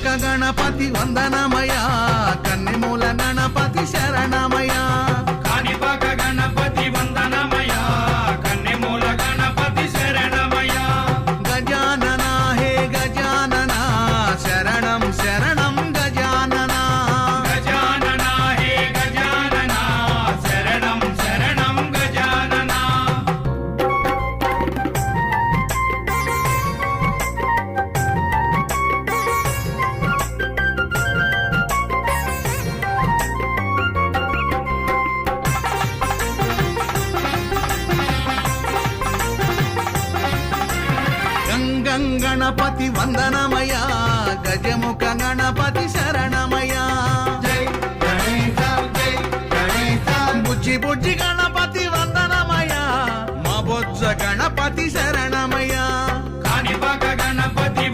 గజముఖ గణపతి వందనమయ కన్నెమూల గణపతి శరణమయ కాణిపాక గణపతి వందనమయ కన్నెమూల గణపతి శరణమయ గజానన హే గజానన శరణం శరణం గజానన గజానన హే గజానన శరణం శరణం గజానన గంగం గణపతి వందనమయ గజముఖ గణపతి శరణమయ జై గణేశ జై గణేశ బుజ్జి బుజ్జి గణపతి వందనమయ మా బొజ్జ గణపతి శరణమయ